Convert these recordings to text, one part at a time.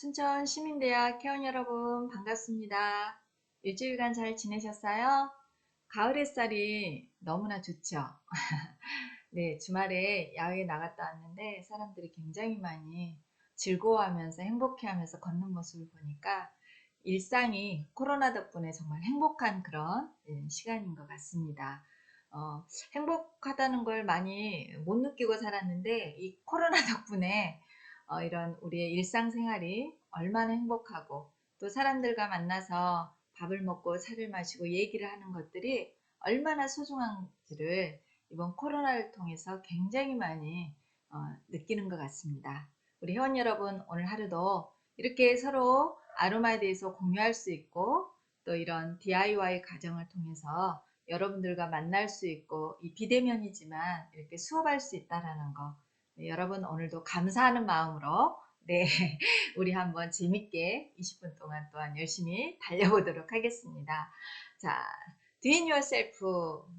순천 시민대학 회원 여러분 반갑습니다. 일주일간 잘 지내셨어요? 가을 햇살이 너무나 좋죠. 네, 주말에 야외에 나갔다 왔는데 사람들이 굉장히 많이 즐거워하면서 행복해하면서 걷는 모습을 보니까 일상이 코로나 덕분에 정말 행복한 그런 시간인 것 같습니다. 어, 행복하다는 걸 많이 못 느끼고 살았는데 이 코로나 덕분에 이런 우리의 일상생활이 얼마나 행복하고 또 사람들과 만나서 밥을 먹고 차를 마시고 얘기를 하는 것들이 얼마나 소중한지를 이번 코로나를 통해서 굉장히 많이 느끼는 것 같습니다. 우리 회원 여러분 오늘 하루도 이렇게 서로 아로마에 대해서 공유할 수 있고 또 이런 DIY 과정을 통해서 여러분들과 만날 수 있고 이 비대면이지만 이렇게 수업할 수 있다라는 거 네, 여러분 오늘도 감사하는 마음으로 네 우리 한번 재밌게 20분 동안 또한 열심히 달려보도록 하겠습니다. 자, Do it yourself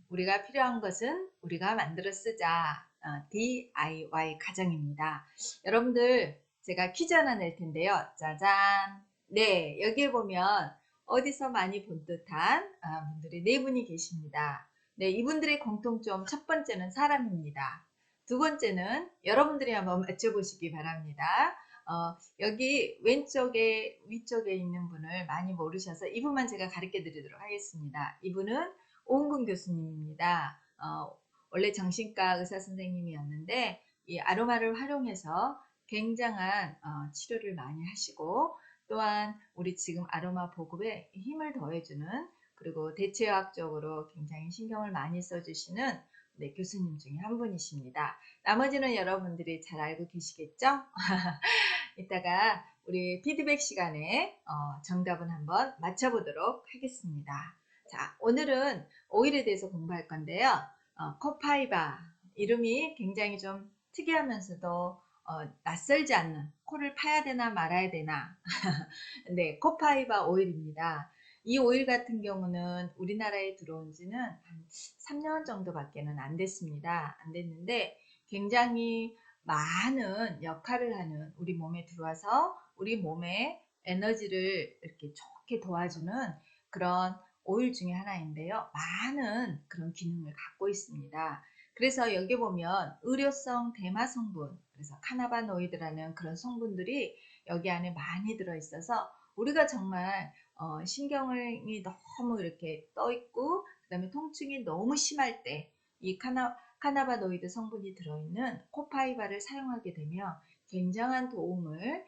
우리가 필요한 것은 우리가 만들어 쓰자 DIY 과정입니다. 여러분들 제가 퀴즈 하나 낼 텐데요. 짜잔. 네, 여기에 보면 어디서 많이 본 듯한 분들이 네 분이 계십니다. 네, 이분들의 공통점 첫 번째는 사람입니다. 두 번째는 여러분들이 한번 맞춰보시기 바랍니다. 여기 왼쪽에 위쪽에 있는 분을 많이 모르셔서 이분만 제가 가르쳐 드리도록 하겠습니다. 이분은 오은근 교수님입니다. 원래 정신과 의사 선생님이었는데 이 아로마를 활용해서 굉장한 치료를 많이 하시고 또한 우리 지금 아로마 보급에 힘을 더해주는 그리고 대체의학적으로 굉장히 신경을 많이 써주시는 네, 교수님 중에 한 분이십니다. 나머지는 여러분들이 잘 알고 계시겠죠? 이따가 우리 피드백 시간에 정답은 한번 맞춰보도록 하겠습니다. 자, 오늘은 오일에 대해서 공부할 건데요. 코파이바 이름이 굉장히 좀 특이하면서도 낯설지 않는 코를 파야 되나 말아야 되나 네, 코파이바 오일입니다. 이 오일 같은 경우는 우리나라에 들어온 지는 한 3년 정도밖에는 안 됐습니다. 안 됐는데 굉장히 많은 역할을 하는 우리 몸에 들어와서 우리 몸의 에너지를 이렇게 좋게 도와주는 그런 오일 중에 하나인데요. 많은 그런 기능을 갖고 있습니다. 그래서 여기 보면 의료성 대마 성분, 그래서 카나바노이드라는 그런 성분들이 여기 안에 많이 들어있어서 우리가 정말 신경이 너무 이렇게 떠 있고 그다음에 통증이 너무 심할 때 이 카나바노이드 성분이 들어있는 코파이바를 사용하게 되면 굉장한 도움을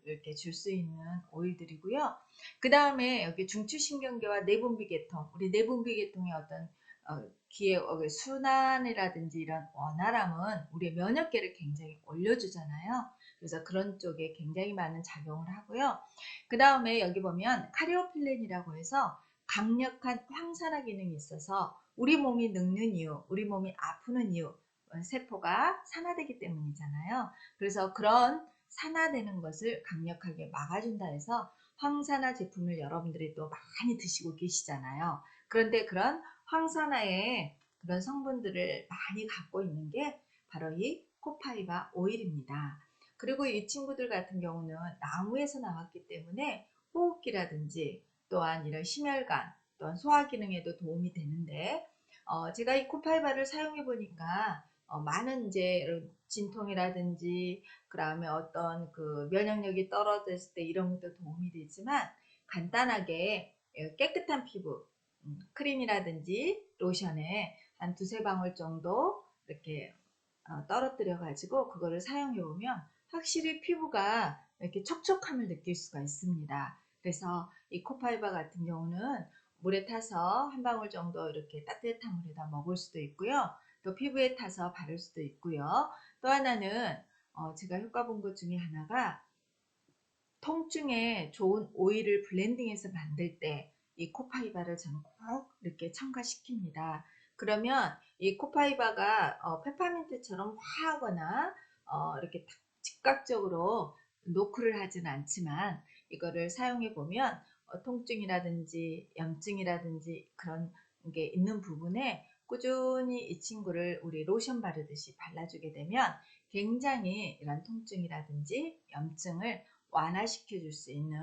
이렇게 줄 수 있는 오일들이고요. 그 다음에 여기 중추신경계와 내분비계통, 우리 내분비계통의 어떤 기의 순환이라든지 이런 원활함은 우리의 면역계를 굉장히 올려주잖아요. 그래서 그런 쪽에 굉장히 많은 작용을 하고요. 그 다음에 여기 보면 카리오필렌이라고 해서 강력한 항산화 기능이 있어서 우리 몸이 늙는 이유, 우리 몸이 아프는 이유, 세포가 산화되기 때문이잖아요. 그래서 그런 산화되는 것을 강력하게 막아준다 해서 황산화 제품을 여러분들이 또 많이 드시고 계시잖아요. 그런데 그런 황산화의 그런 성분들을 많이 갖고 있는 게 바로 이 코파이바 오일입니다. 그리고 이 친구들 같은 경우는 나무에서 나왔기 때문에 호흡기라든지 또한 이런 심혈관 또한 소화 기능에도 도움이 되는데 제가 이 코파이바를 사용해 보니까 많은 이제 진통이라든지 그다음에 어떤 그 면역력이 떨어졌을 때 이런 것도 도움이 되지만 간단하게 깨끗한 피부 크림이라든지 로션에 한 두세 방울 정도 이렇게 떨어뜨려 가지고 그거를 사용해 보면 확실히 피부가 이렇게 촉촉함을 느낄 수가 있습니다. 그래서 이 코파이바 같은 경우는 물에 타서 한 방울 정도 이렇게 따뜻한 물에다 먹을 수도 있고요. 또 피부에 타서 바를 수도 있고요. 또 하나는 제가 효과 본 것 중에 하나가 통증에 좋은 오일을 블렌딩해서 만들 때 이 코파이바를 저는 꼭 이렇게 첨가시킵니다. 그러면 이 코파이바가 페퍼민트처럼 화하거나 이렇게 즉각적으로 노크를 하지는 않지만 이거를 사용해 보면 통증이라든지 염증이라든지 그런 게 있는 부분에 꾸준히 이 친구를 우리 로션 바르듯이 발라주게 되면 굉장히 이런 통증이라든지 염증을 완화시켜 줄 수 있는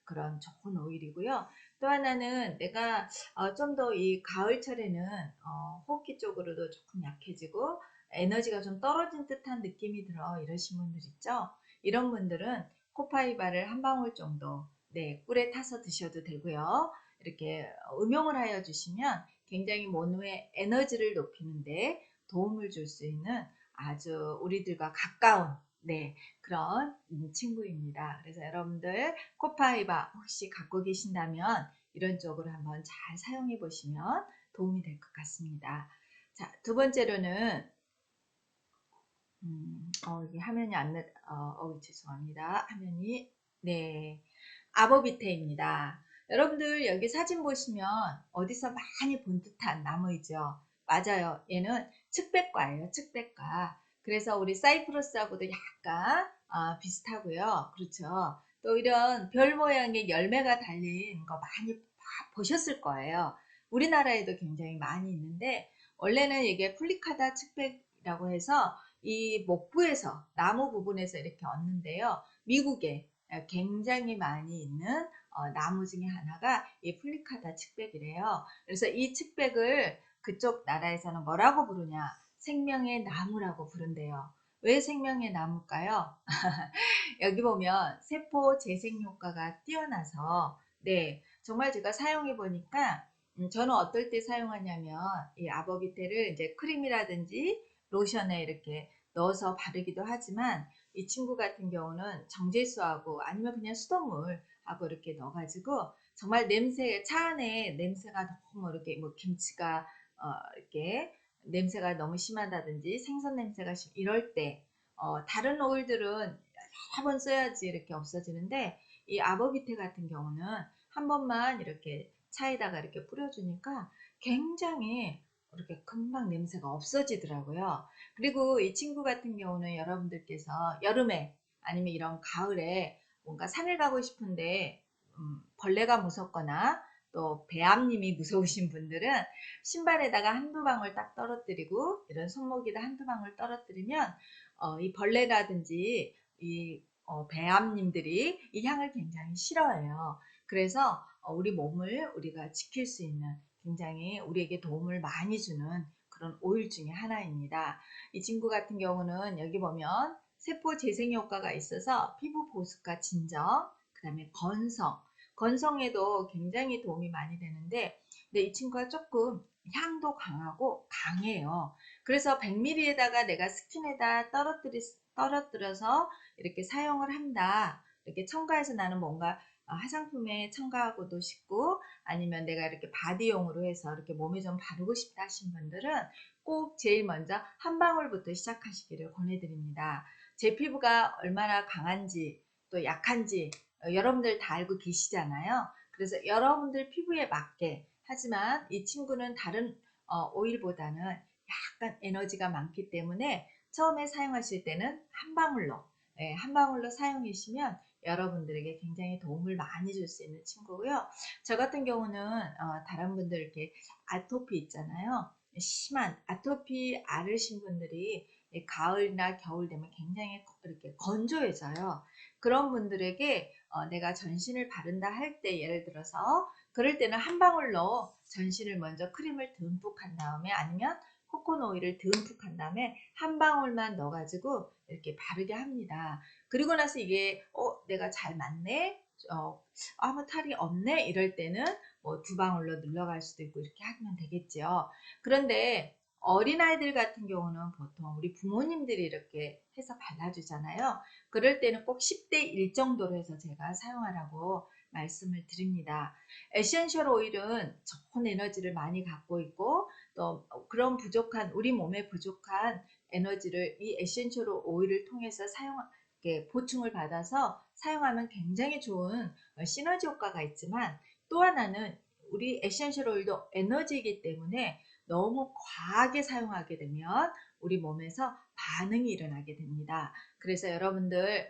그런 좋은 오일이고요. 또 하나는 내가 좀 더 이 가을철에는 호흡기 쪽으로도 조금 약해지고 에너지가 좀 떨어진 듯한 느낌이 들어 이러신 분들 있죠. 이런 분들은 코파이바를 한 방울 정도 네, 꿀에 타서 드셔도 되고요. 이렇게 음용을 하여 주시면 굉장히 몸의 에너지를 높이는데 도움을 줄 수 있는 아주 우리들과 가까운 네, 그런 친구입니다. 그래서 여러분들 코파이바 혹시 갖고 계신다면 이런 쪽으로 한번 잘 사용해 보시면 도움이 될 것 같습니다. 자, 두 번째로는 이게 화면이 안 나, 죄송합니다. 화면이 네, 아보비테입니다. 여러분들 여기 사진 보시면 어디서 많이 본 듯한 나무이죠. 맞아요. 얘는 측백과예요. 측백과. 그래서 우리 사이프러스하고도 약간 비슷하고요. 그렇죠. 또 이런 별 모양의 열매가 달린 거 많이 보셨을 거예요. 우리나라에도 굉장히 많이 있는데 원래는 이게 플리카다 측백이라고 해서 이 목부에서 나무 부분에서 이렇게 얻는데요. 미국에 굉장히 많이 있는 나무 중에 하나가 이 플리카다 측백이래요. 그래서 이 측백을 그쪽 나라에서는 뭐라고 부르냐? 생명의 나무라고 부른대요. 왜 생명의 나무일까요? 여기 보면 세포 재생 효과가 뛰어나서 네, 정말 제가 사용해 보니까 저는 어떨 때 사용하냐면 이 아보비테를 이제 크림이라든지 로션에 이렇게 넣어서 바르기도 하지만 이 친구 같은 경우는 정제수하고 아니면 그냥 수돗물하고 이렇게 넣어가지고 정말 냄새, 차 안에 냄새가 너무 이렇게 뭐 김치가 이렇게 냄새가 너무 심하다든지 생선 냄새가 이럴 때 다른 오일들은 여러 번 써야지 이렇게 없어지는데 이 아보비테 같은 경우는 한 번만 이렇게 차에다가 이렇게 뿌려주니까 굉장히 이렇게 금방 냄새가 없어지더라고요. 그리고 이 친구 같은 경우는 여러분들께서 여름에 아니면 이런 가을에 뭔가 산을 가고 싶은데 벌레가 무섭거나 또 배암님이 무서우신 분들은 신발에다가 한두 방울 딱 떨어뜨리고 이런 손목에다 한두 방울 떨어뜨리면 이 벌레라든지 이 배암님들이 이 향을 굉장히 싫어해요. 그래서 우리 몸을 우리가 지킬 수 있는 굉장히 우리에게 도움을 많이 주는 그런 오일 중에 하나입니다. 이 친구 같은 경우는 여기 보면 세포 재생 효과가 있어서 피부 보습과 진정, 그 다음에 건성에도 굉장히 도움이 많이 되는데 근데 이 친구가 조금 향도 강하고 강해요. 그래서 100ml에다가 내가 스킨에다 떨어뜨려서 이렇게 사용을 한다. 이렇게 첨가해서 나는 뭔가 화장품에 첨가하고도 싶고 아니면 내가 이렇게 바디용으로 해서 이렇게 몸에 좀 바르고 싶다 하신 분들은 꼭 제일 먼저 한 방울부터 시작하시기를 권해드립니다. 제 피부가 얼마나 강한지 또 약한지 여러분들 다 알고 계시잖아요. 그래서 여러분들 피부에 맞게 하지만 이 친구는 다른 오일보다는 약간 에너지가 많기 때문에 처음에 사용하실 때는 한 방울로 한 방울로 사용하시면 여러분들에게 굉장히 도움을 많이 줄 수 있는 친구고요. 저 같은 경우는 다른 분들 이렇게 아토피 있잖아요. 심한 아토피 앓으신 분들이 가을이나 겨울 되면 굉장히 이렇게 건조해져요. 그런 분들에게 내가 전신을 바른다 할 때 예를 들어서 그럴 때는 한 방울로 전신을 먼저 크림을 듬뿍 한 다음에 아니면 코코넛 오일을 듬뿍 한 다음에 한 방울만 넣어가지고 이렇게 바르게 합니다. 그리고 나서 이게 내가 잘 맞네? 아무 탈이 없네? 이럴 때는 뭐 두 방울로 늘러갈 수도 있고 이렇게 하면 되겠죠. 그런데 어린아이들 같은 경우는 보통 우리 부모님들이 이렇게 해서 발라주잖아요. 그럴 때는 꼭 10대 1 정도로 해서 제가 사용하라고 말씀을 드립니다. 에센셜 오일은 좋은 에너지를 많이 갖고 있고 또 그런 부족한 우리 몸에 부족한 에너지를 이 에센셜 오일을 통해서 이렇게 보충을 받아서 사용하면 굉장히 좋은 시너지 효과가 있지만 또 하나는 우리 에센셜 오일도 에너지이기 때문에 너무 과하게 사용하게 되면 우리 몸에서 반응이 일어나게 됩니다. 그래서 여러분들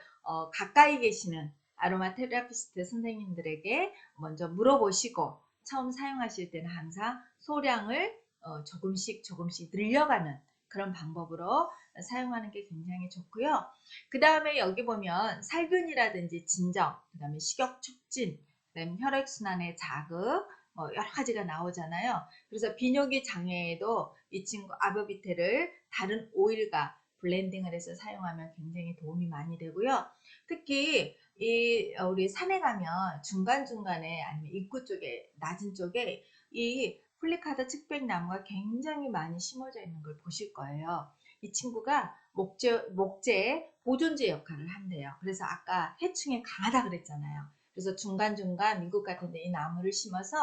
가까이 계시는 아로마 테라피스트 선생님들에게 먼저 물어보시고 처음 사용하실 때는 항상 소량을 조금씩 늘려가는 그런 방법으로 사용하는 게 굉장히 좋고요. 그 다음에 여기 보면 살균이라든지 진정, 그 다음에 식욕 촉진, 그 다음에 혈액순환의 자극, 뭐 여러 가지가 나오잖아요. 그래서 비뇨기 장애에도 이 친구 아보비테를 다른 오일과 블렌딩을 해서 사용하면 굉장히 도움이 많이 되고요. 특히 이 우리 산에 가면 중간중간에 아니면 입구 쪽에 낮은 쪽에 이 플리카드 측백나무가 굉장히 많이 심어져 있는 걸 보실 거예요. 이 친구가 목재 보존제 역할을 한대요. 그래서 아까 해충에 강하다 그랬잖아요. 그래서 중간중간 미국 같은 데 이 나무를 심어서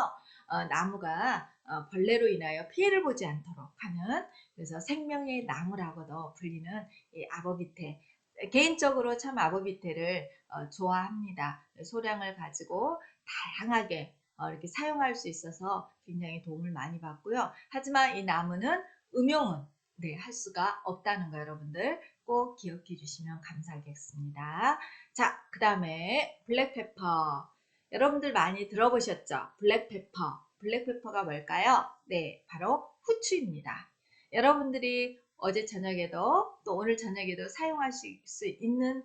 나무가 벌레로 인하여 피해를 보지 않도록 하는, 그래서 생명의 나무라고도 불리는 이 아보비테. 개인적으로 참 아보비테를 좋아합니다. 소량을 가지고 다양하게 이렇게 사용할 수 있어서 굉장히 도움을 많이 받고요. 하지만 이 나무는 음용은 할 수가 없다는 거 여러분들 꼭 기억해 주시면 감사하겠습니다. 자, 그 다음에 블랙페퍼. 여러분들 많이 들어보셨죠? 블랙페퍼. 블랙페퍼가 뭘까요? 네, 바로 후추입니다. 여러분들이 어제 저녁에도 또 오늘 저녁에도 사용하실 수 있는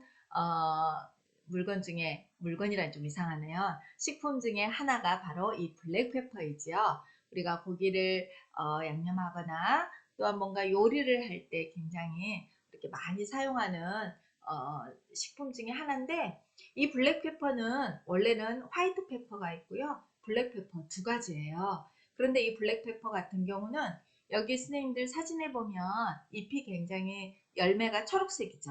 물건 중에, 물건이란 좀 이상하네요. 식품 중에 하나가 바로 이 블랙페퍼이지요. 우리가 고기를 양념하거나 또한 뭔가 요리를 할 때 굉장히 이렇게 많이 사용하는 식품 중에 하나인데, 이 블랙페퍼는 원래는 화이트 페퍼가 있고요. 블랙페퍼 두 가지예요. 그런데 이 블랙페퍼 같은 경우는 여기 선생님들 사진에 보면 잎이 굉장히 열매가 초록색이죠.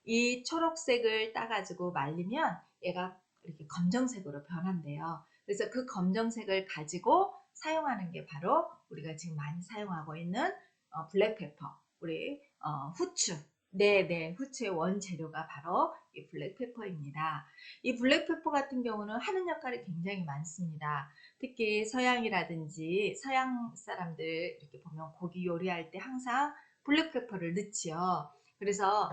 이 초록색을 따가지고 말리면 얘가 이렇게 검정색으로 변한대요. 그래서 그 검정색을 가지고 사용하는 게 바로 우리가 지금 많이 사용하고 있는 블랙페퍼, 우리 후추. 네네, 후추의 원재료가 바로 이 블랙페퍼입니다. 이 블랙페퍼 같은 경우는 하는 역할이 굉장히 많습니다. 특히 서양이라든지 서양 사람들 이렇게 보면 고기 요리할 때 항상 블랙페퍼를 넣지요. 그래서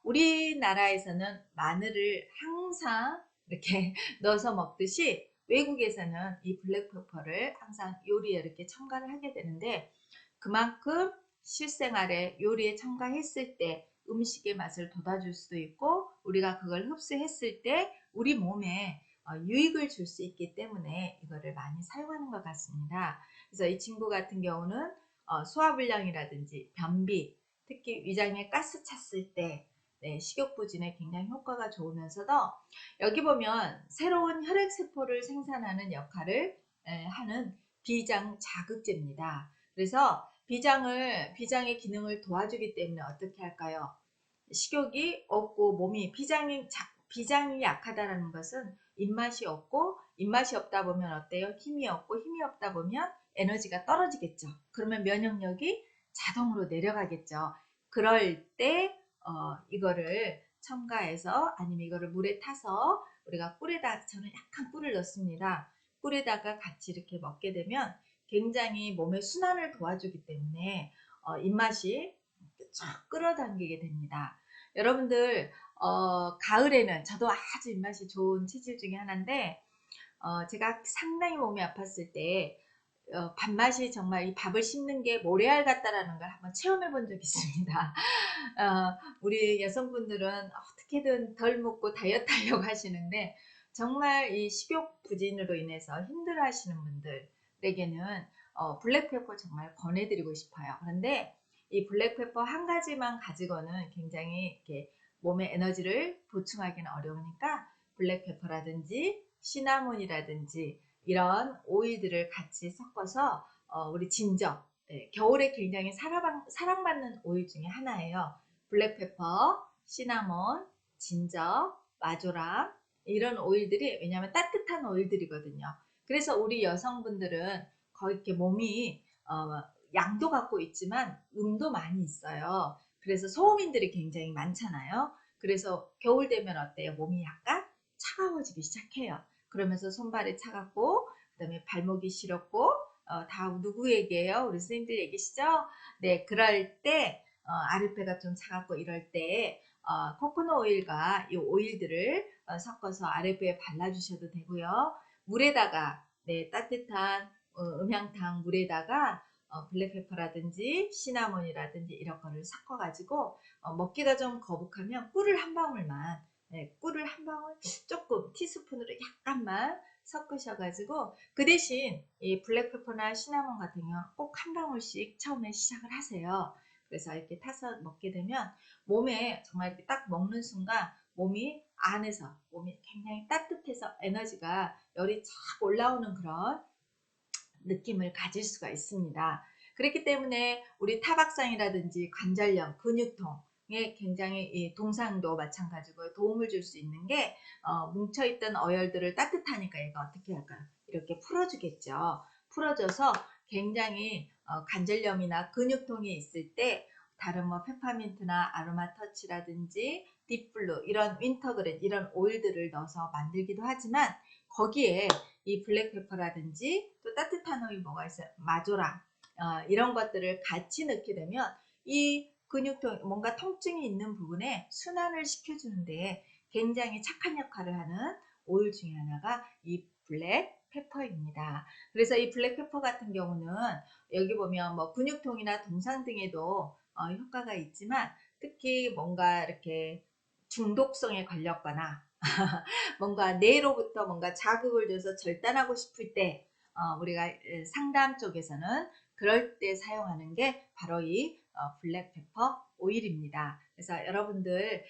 우리나라에서는 마늘을 항상 이렇게 넣어서 먹듯이 외국에서는 이 블랙페퍼를 항상 요리에 이렇게 첨가를 하게 되는데, 그만큼 실생활에 요리에 첨가했을 때 음식의 맛을 돋아줄 수도 있고, 우리가 그걸 흡수했을 때 우리 몸에 유익을 줄 수 있기 때문에 이거를 많이 사용하는 것 같습니다. 그래서 이 친구 같은 경우는 소화불량이라든지 변비, 특히 위장에 가스 찼을 때 식욕 부진에 굉장히 효과가 좋으면서도, 여기 보면 새로운 혈액세포를 생산하는 역할을 하는 비장 자극제입니다. 그래서 비장의 기능을 도와주기 때문에 어떻게 할까요? 식욕이 없고 몸이 비장이 약하다는 것은 입맛이 없고, 입맛이 없다 보면 어때요? 힘이 없고, 힘이 없다 보면 에너지가 떨어지겠죠. 그러면 면역력이 자동으로 내려가겠죠. 그럴 때 이거를 첨가해서, 아니면 이거를 물에 타서 우리가 꿀에다, 저는 약간 꿀을 넣습니다. 꿀에다가 같이 이렇게 먹게 되면 굉장히 몸의 순환을 도와주기 때문에 입맛이 쫙 끌어당기게 됩니다. 여러분들 가을에는 저도 아주 입맛이 좋은 체질 중에 하나인데, 제가 상당히 몸이 아팠을 때 밥맛이 정말, 이 밥을 씹는 게 모래알 같다라는 걸 한번 체험해 본 적이 있습니다. 우리 여성분들은 어떻게든 덜 먹고 다이어트 하려고 하시는데, 정말 이 식욕 부진으로 인해서 힘들어 하시는 분들에게는 블랙페퍼 정말 권해드리고 싶어요. 그런데 이 블랙페퍼 한 가지만 가지고는 굉장히 이렇게 몸의 에너지를 보충하기는 어려우니까, 블랙페퍼라든지 시나몬이라든지 이런 오일들을 같이 섞어서 우리 진저, 겨울에 굉장히 사랑받는 오일 중에 하나예요. 블랙페퍼, 시나몬, 진저, 마조람, 이런 오일들이, 왜냐하면 따뜻한 오일들이거든요. 그래서 우리 여성분들은 거의 이렇게 몸이 양도 갖고 있지만 음도 많이 있어요. 그래서 소음인들이 굉장히 많잖아요. 그래서 겨울 되면 어때요? 몸이 약간 차가워지기 시작해요. 그러면서 손발이 차갑고, 그 다음에 발목이 시렵고, 다 누구 얘기예요? 우리 선생님들 얘기시죠? 네, 그럴 때 아랫배가 좀 차갑고 이럴 때 코코넛 오일과 이 오일들을 섞어서 아랫배에 발라주셔도 되고요. 물에다가 따뜻한 음향탕 물에다가 블랙페퍼라든지 시나몬이라든지 이런 거를 섞어가지고 먹기가 좀 거북하면 꿀을 한 방울만, 네, 꿀을 한 방울 조금 티스푼으로 약간만 섞으셔가지고 그 대신 이 블랙페퍼나 시나몬 같은 경우 꼭 한 방울씩 처음에 시작을 하세요. 그래서 이렇게 타서 먹게 되면 몸에 정말 이렇게 딱 먹는 순간 몸이 안에서 몸이 굉장히 따뜻해서 에너지가 열이 쫙 올라오는 그런 느낌을 가질 수가 있습니다. 그렇기 때문에 우리 타박상이라든지 관절염, 근육통에 굉장히 이 동상도 마찬가지고 도움을 줄 수 있는 게 뭉쳐있던 어혈들을 따뜻하니까 얘가 어떻게 할까요? 이렇게 풀어주겠죠. 풀어줘서 굉장히 관절염이나 근육통이 있을 때 다른 뭐 페퍼민트나 아로마 터치라든지 딥블루 이런 윈터그레인 이런 오일들을 넣어서 만들기도 하지만 거기에 이 블랙페퍼라든지 또 따뜻한 오일 뭐가 있어요? 마조랑 이런 것들을 같이 넣게 되면 이 근육통 뭔가 통증이 있는 부분에 순환을 시켜주는데 굉장히 착한 역할을 하는 오일 중에 하나가 이 블랙페퍼입니다. 그래서 이 블랙페퍼 같은 경우는 여기 보면 뭐 근육통이나 동상 등에도 효과가 있지만 특히 뭔가 이렇게 중독성에 걸렸거나 뭔가 뇌로부터 뭔가 자극을 줘서 절단하고 싶을 때 우리가 상담 쪽에서는 그럴 때 사용하는 게 바로 이 블랙페퍼 오일입니다. 그래서 여러분들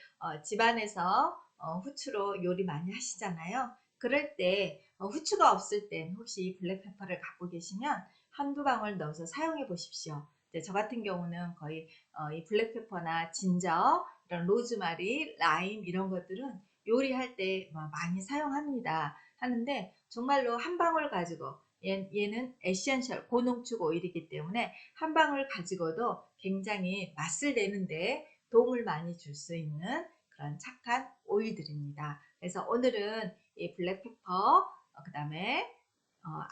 집안에서 후추로 요리 많이 하시잖아요. 그럴 때 후추가 없을 땐 혹시 블랙페퍼를 갖고 계시면 한두 방울 넣어서 사용해 보십시오. 저 같은 경우는 거의 이 블랙페퍼나 진저, 이런 로즈마리, 라임 이런 것들은 요리할 때 많이 사용합니다. 하는데 정말로 한 방울 가지고 얘는 에센셜 고농축 오일이기 때문에 한 방울 가지고도 굉장히 맛을 내는데 도움을 많이 줄 수 있는 그런 착한 오일들입니다. 그래서 오늘은 이 블랙페퍼, 그 다음에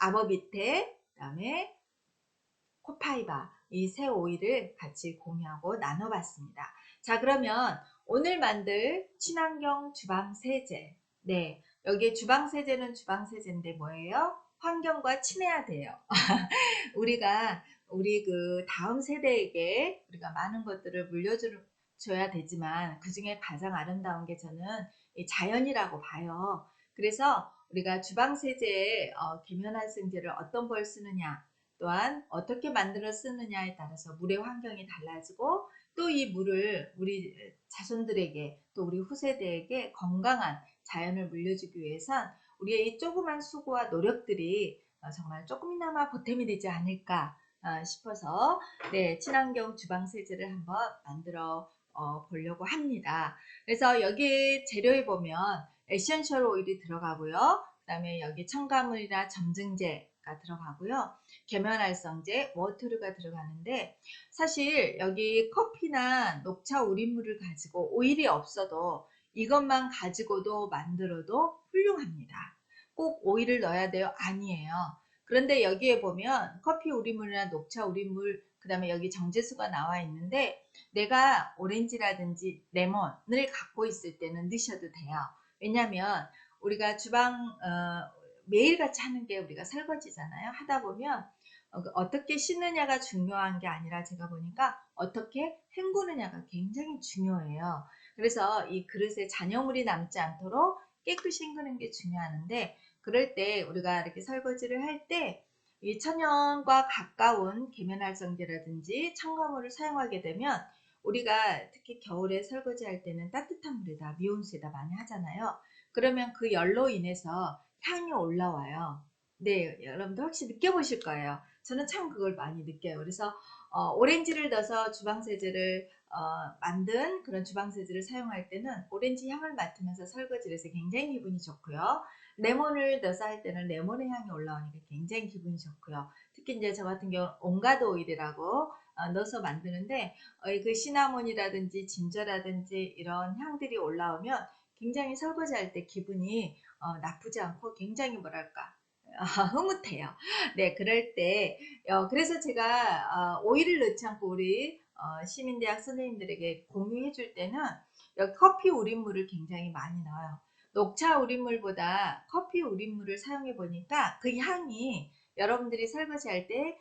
아버비테, 그 다음에 코파이바 이 세 오일을 같이 공유하고 나눠봤습니다. 자, 그러면 오늘 만들 친환경 주방세제. 네, 여기 주방세제는 주방세제인데 뭐예요? 환경과 친해야 돼요. 우리 그 다음 세대에게 우리가 많은 것들을 물려줘야 되지만 그 중에 가장 아름다운 게 저는 이 자연이라고 봐요. 그래서 우리가 주방세제에 계면활성제를 어떤 걸 쓰느냐, 또한 어떻게 만들어 쓰느냐에 따라서 물의 환경이 달라지고 또 이 물을 우리 자손들에게 또 우리 후세대에게 건강한 자연을 물려주기 위해선 우리의 이 조그만 수고와 노력들이 정말 조금이나마 보탬이 되지 않을까 싶어서 네, 친환경 주방세제를 한번 만들어 보려고 합니다. 그래서 여기 재료에 보면 에센셜 오일이 들어가고요. 그 다음에 여기 첨가물이나 점증제가 들어가고요. 계면활성제, 워터류가 들어가는데 사실 여기 커피나 녹차 우린물을 가지고 오일이 없어도 이것만 가지고도 만들어도 훌륭합니다. 꼭 오일을 넣어야 돼요? 아니에요. 그런데 여기에 보면 커피 우린물이나 녹차 우린물 그 다음에 여기 정제수가 나와 있는데 내가 오렌지라든지 레몬을 갖고 있을 때는 넣으셔도 돼요. 왜냐하면 우리가 주방 매일같이 하는 게 우리가 설거지잖아요. 하다 보면 어떻게 씻느냐가 중요한 게 아니라 제가 보니까 어떻게 헹구느냐가 굉장히 중요해요. 그래서 이 그릇에 잔여물이 남지 않도록 깨끗이 헹구는 게 중요한데 그럴 때 우리가 이렇게 설거지를 할 때 이 천연과 가까운 계면활성제라든지 첨가물을 사용하게 되면 우리가 특히 겨울에 설거지할 때는 따뜻한 물에다 미온수에다 많이 하잖아요. 그러면 그 열로 인해서 향이 올라와요. 네, 여러분도 혹시 느껴보실 거예요. 저는 참 그걸 많이 느껴요. 그래서 오렌지를 넣어서 주방세제를 만든 그런 주방세제를 사용할 때는 오렌지 향을 맡으면서 설거지를 해서 굉장히 기분이 좋고요. 레몬을 넣어서 할 때는 레몬의 향이 올라오니까 굉장히 기분이 좋고요. 특히 이제 저 같은 경우는 온가드 오일이라고 넣어서 만드는데 그 시나몬이라든지 진저라든지 이런 향들이 올라오면 굉장히 설거지할 때 기분이 나쁘지 않고 굉장히 뭐랄까 흐뭇해요. 네, 그럴 때 그래서 제가 오일을 넣지 않고 우리 시민대학 선생님들에게 공유해 줄 때는 여기 커피 우린물을 굉장히 많이 넣어요. 녹차 우린물보다 커피 우린물을 사용해 보니까 그 향이 여러분들이 설거지할 때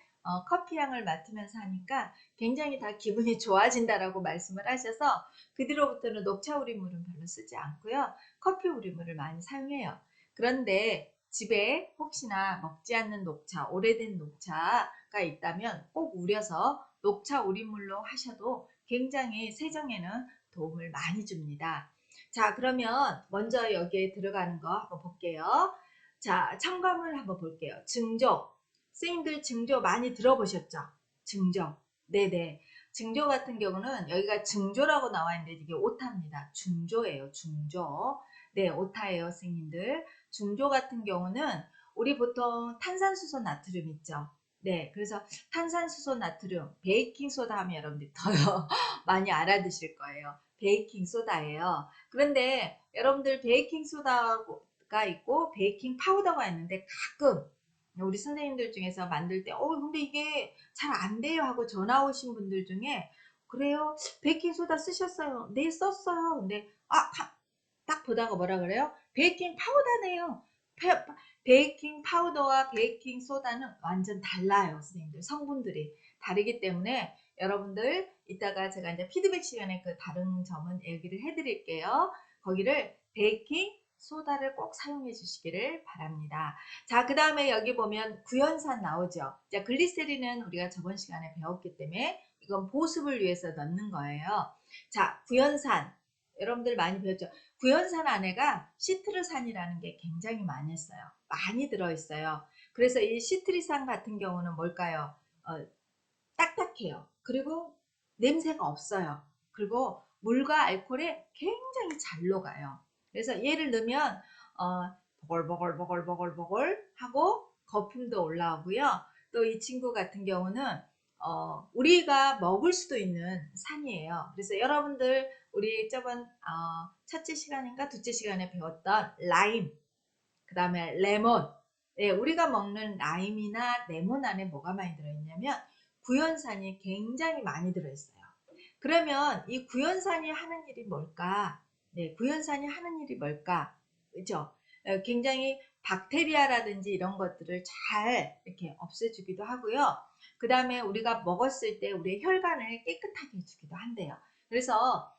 커피 향을 맡으면서 하니까 굉장히 다 기분이 좋아진다라고 말씀을 하셔서 그 뒤로부터는 녹차 우리물은 별로 쓰지 않고요. 커피 우리물을 많이 사용해요. 그런데 집에 혹시나 먹지 않는 녹차, 오래된 녹차가 있다면 꼭 우려서 녹차 우리물로 하셔도 굉장히 세정에는 도움을 많이 줍니다. 자, 그러면 먼저 여기에 들어가는 거 한번 볼게요. 자, 첨가물 한번 볼게요. 증조. 선생님들 증조 많이 들어보셨죠? 증조. 네네. 증조 같은 경우는 여기가 증조라고 나와 있는데 이게 오타입니다. 중조예요. 중조. 네, 오타예요, 선생님들. 중조 같은 경우는 우리 보통 탄산수소 나트륨 있죠? 네, 그래서 탄산수소 나트륨, 베이킹소다 하면 여러분들이 더 많이 알아두실 거예요. 베이킹소다예요. 그런데 여러분들 베이킹소다가 있고 베이킹 파우더가 있는데 가끔 우리 선생님들 중에서 만들 때 근데 이게 잘 안 돼요 하고 전화 오신 분들 중에 그래요? 베이킹소다 쓰셨어요? 네, 썼어요. 근데 딱 보다가 뭐라 그래요? 베이킹 파우더네요. 베이킹 파우더와 베이킹 소다는 완전 달라요, 선생님들. 성분들이 다르기 때문에 여러분들 이따가 제가 이제 피드백 시간에 그 다른 점은 얘기를 해드릴게요. 거기를 베이킹 소다를 꼭 사용해 주시기를 바랍니다. 자, 그 다음에 여기 보면 구연산 나오죠. 자, 글리세린은 우리가 저번 시간에 배웠기 때문에 이건 보습을 위해서 넣는 거예요. 자, 구연산. 여러분들 많이 배웠죠? 구연산 안에가 시트르산이라는 게 굉장히 많이 들어있어요. 그래서 이 시트리산 같은 경우는 뭘까요? 딱딱해요. 그리고 냄새가 없어요. 그리고 물과 알코올에 굉장히 잘 녹아요. 그래서 얘를 넣으면 버글버글버글버글버글 하고 거품도 올라오고요. 또 이 친구 같은 경우는 우리가 먹을 수도 있는 산이에요. 그래서 여러분들 우리 저번 첫째 시간인가 둘째 시간에 배웠던 라임, 그 다음에 레몬. 네, 우리가 먹는 라임이나 레몬 안에 뭐가 많이 들어있냐면 구연산이 굉장히 많이 들어있어요. 그러면 이 구연산이 하는 일이 뭘까? 네, 구연산이 하는 일이 뭘까? 그죠? 굉장히 박테리아라든지 이런 것들을 잘 이렇게 없애주기도 하고요. 그 다음에 우리가 먹었을 때 우리의 혈관을 깨끗하게 해주기도 한대요. 그래서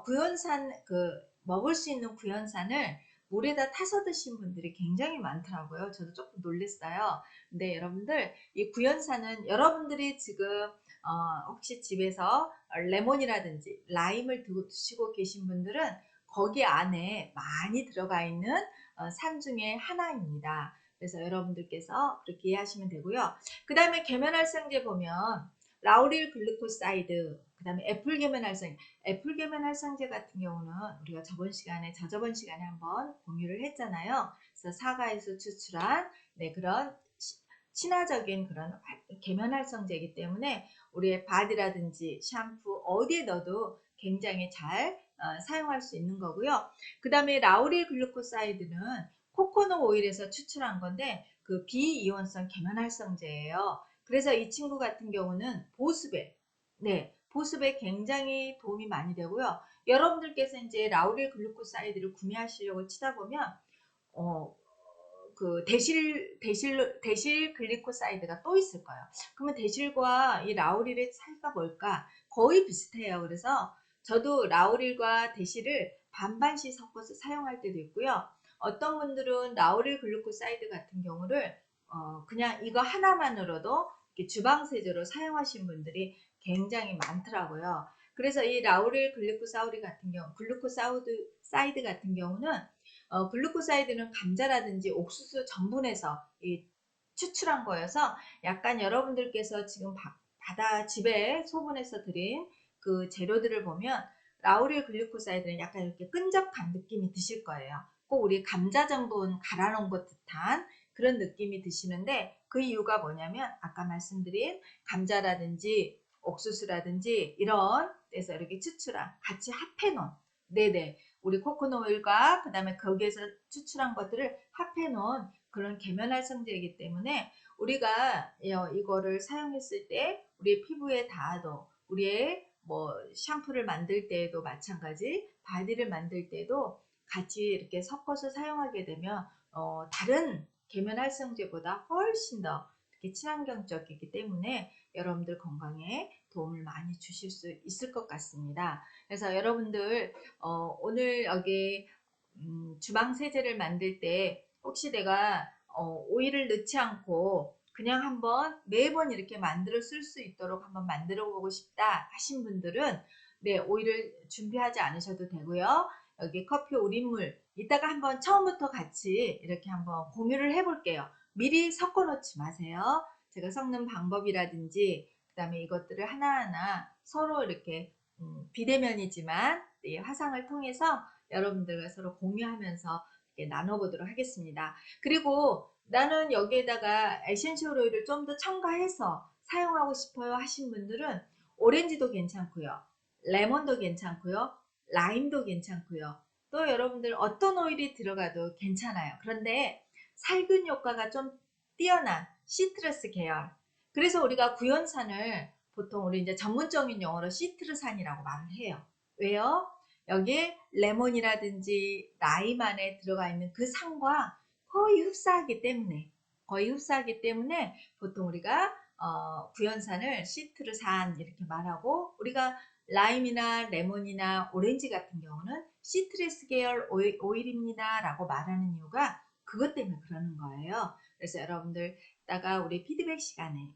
구연산 먹을 수 있는 구연산을 물에다 타서 드신 분들이 굉장히 많더라고요. 저도 조금 놀랐어요. 근데 여러분들 이 구연산은 여러분들이 지금 혹시 집에서 레몬이라든지 라임을 드시고 계신 분들은 거기 안에 많이 들어가 있는 산 중에 하나입니다. 그래서 여러분들께서 그렇게 이해하시면 되고요. 그 다음에 계면활성제 보면 라우릴 글루코사이드, 그 다음에 애플계면활성제 같은 경우는 우리가 저저번 시간에 한번 공유를 했잖아요. 그래서 사과에서 추출한 그런 친화적인 그런 계면활성제이기 때문에 우리의 바디라든지 샴푸 어디에 넣어도 굉장히 잘 사용할 수 있는 거고요. 그 다음에 라우릴 글루코사이드는 코코넛 오일에서 추출한 건데 그 비이온성 계면활성제예요. 그래서 이 친구 같은 경우는 보습에 굉장히 도움이 많이 되고요. 여러분들께서 이제 라우릴 글루코사이드를 구매하시려고 치다 보면 어, 대실 글리코사이드가 또 있을 거예요. 그러면 대실과 이 라우릴의 차이가 뭘까? 거의 비슷해요. 그래서 저도 라우릴과 대실을 반반씩 섞어서 사용할 때도 있고요. 어떤 분들은 라우릴 글루코사이드 같은 경우를 그냥 이거 하나만으로도 주방세제로 사용하신 분들이 굉장히 많더라고요. 그래서 이 라우릴 글루코사이드 같은 경우는 글루코사이드는 감자라든지 옥수수 전분에서 추출한 거여서 약간 여러분들께서 지금 집에 소분해서 드린 그 재료들을 보면 라우릴 글루코사이드는 약간 이렇게 끈적한 느낌이 드실 거예요. 꼭 우리 감자 전분 갈아놓은 것 듯한 그런 느낌이 드시는데 그 이유가 뭐냐면 아까 말씀드린 감자라든지 옥수수라든지 이런 데서 이렇게 추출한 같이 합해놓은 네네 우리 코코넛 오일과 그 다음에 거기에서 추출한 것들을 합해 놓은 그런 계면활성제이기 때문에 우리가 이거를 사용했을 때 우리의 피부에 닿아도 우리의 뭐 샴푸를 만들 때에도 마찬가지 바디를 만들 때도 같이 이렇게 섞어서 사용하게 되면 다른 계면활성제보다 훨씬 더 이렇게 친환경적이기 때문에 여러분들 건강에 도움을 많이 주실 수 있을 것 같습니다. 그래서 여러분들 오늘 여기 주방 세제를 만들 때 혹시 내가 오일을 넣지 않고 그냥 한번 매번 이렇게 만들어 쓸 수 있도록 한번 만들어 보고 싶다 하신 분들은 네, 오일을 준비하지 않으셔도 되고요. 여기 커피 우린물 이따가 한번 처음부터 같이 이렇게 한번 공유를 해 볼게요. 미리 섞어 놓지 마세요. 제가 섞는 방법이라든지 그다음에 이것들을 하나하나 서로 이렇게 비대면이지만 이 화상을 통해서 여러분들과 서로 공유하면서 이렇게 나눠보도록 하겠습니다. 그리고 나는 여기에다가 에센셜 오일을 좀 더 첨가해서 사용하고 싶어요 하신 분들은 오렌지도 괜찮고요. 레몬도 괜찮고요. 라임도 괜찮고요. 또 여러분들 어떤 오일이 들어가도 괜찮아요. 그런데 살균 효과가 좀 뛰어난 시트러스 계열. 그래서 우리가 구연산을 보통 우리 이제 전문적인 용어로 시트르산이라고 말을 해요. 왜요? 여기에 레몬이라든지 라임 안에 들어가 있는 그 산과 거의 흡사하기 때문에 보통 우리가 구연산을 시트르산 이렇게 말하고 우리가 라임이나 레몬이나 오렌지 같은 경우는 시트러스 계열 오일입니다 라고 말하는 이유가 그것 때문에 그러는 거예요. 그래서 여러분들 이따가 우리 피드백 시간에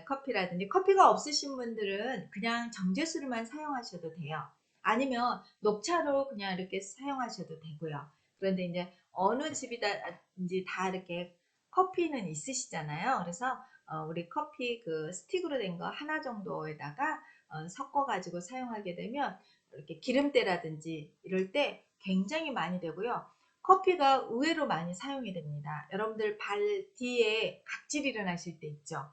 커피라든지 커피가 없으신 분들은 그냥 정제수로만 사용하셔도 돼요. 아니면 녹차로 그냥 이렇게 사용하셔도 되고요. 그런데 이제 어느 집이든지 다 이렇게 커피는 있으시잖아요. 그래서 우리 커피 그 스틱으로 된 거 하나 정도에다가 섞어가지고 사용하게 되면 이렇게 기름때라든지 이럴 때 굉장히 많이 되고요. 커피가 의외로 많이 사용이 됩니다. 여러분들 발 뒤에 각질 일어나실 때 있죠.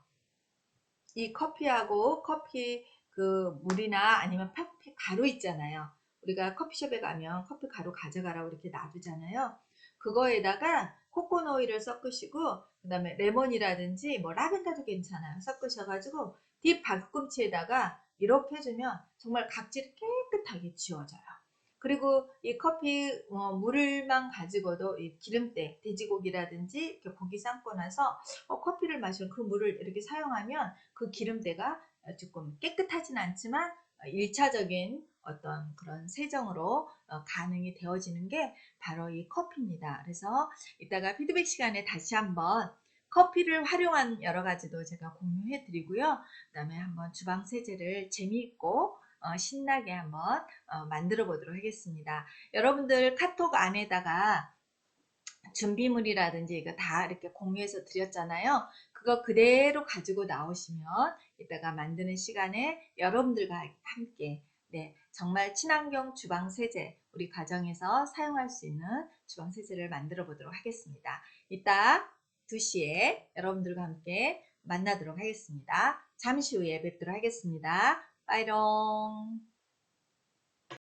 이 커피하고 커피 그 물이나 아니면 커피 가루 있잖아요. 우리가 커피숍에 가면 커피 가루 가져가라고 이렇게 놔두잖아요. 그거에다가 코코넛 오일을 섞으시고 그다음에 레몬이라든지 뭐 라벤더도 괜찮아요. 섞으셔가지고 뒷 발꿈치에다가 이렇게 해주면 정말 각질이 깨끗하게 지워져요. 그리고 이 커피 물만 가지고도 이 기름때 돼지고기라든지 이렇게 고기 삶고 나서 커피를 마시는 그 물을 이렇게 사용하면 그 기름때가 조금 깨끗하진 않지만 1차적인 어떤 그런 세정으로 가능이 되어지는 게 바로 이 커피입니다. 그래서 이따가 피드백 시간에 다시 한번 커피를 활용한 여러 가지도 제가 공유해 드리고요. 그 다음에 한번 주방 세제를 재미있고 신나게 한번 만들어 보도록 하겠습니다. 여러분들 카톡 안에다가 준비물이라든지 이거 다 이렇게 공유해서 드렸잖아요. 그거 그대로 가지고 나오시면 이따가 만드는 시간에 여러분들과 함께 네, 정말 친환경 주방 세제 우리 가정에서 사용할 수 있는 주방 세제를 만들어 보도록 하겠습니다. 이따 2시에 여러분들과 함께 만나도록 하겠습니다. 잠시 후에 뵙도록 하겠습니다. 빠이롱.